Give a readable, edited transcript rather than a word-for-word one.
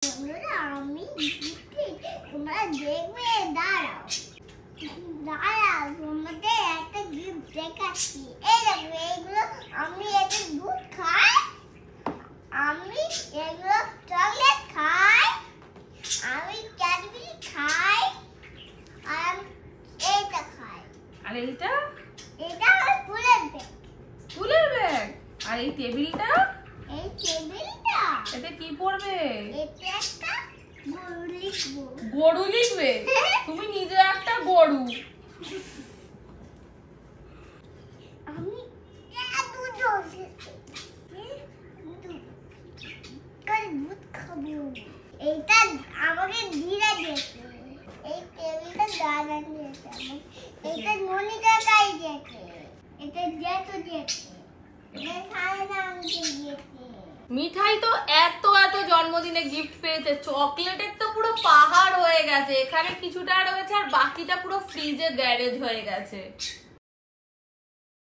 আমি তোমরা দেখবে, দাঁড়াও দাঁড়াও, তোমাদের একটা গিফট দেখাচ্ছি। এই দেখো, এইগুলো আমি এটা দুধ খাই, আমি এগুলো চকলেট খাই, আমি ক্যাডবেরি খাই, আর এইটা খাই। আর এইটা? এটা আমার স্কুলের ব্যাগ। স্কুলের ব্যাগ? আর এই টেবিলটা? এই টেবিলটা এতে কি পড়বে? এটা একটা গরু লিখবো। গরু লিখবে? তুমি নিজে একটা গরু। আমি দুধ খাবো। এইটা আমাকে দিদা দিয়েছে, এই টেবিলটা দাদা দিয়েছে আমাকে, এটা মনিকা কাই দিয়েছে, এটা জেঠু দিয়েছে, এটা সায়না আন্টি দিয়েছে। মিঠাই তো এত এত জন্মদিনে গিফট পেয়েছে, চকলেটের তো পুরো পাহাড় হয়ে গেছে, এখানে কিছুটা রয়েছে আর বাকিটা পুরো ফ্রিজে গ্যারেজ হয়ে গেছে।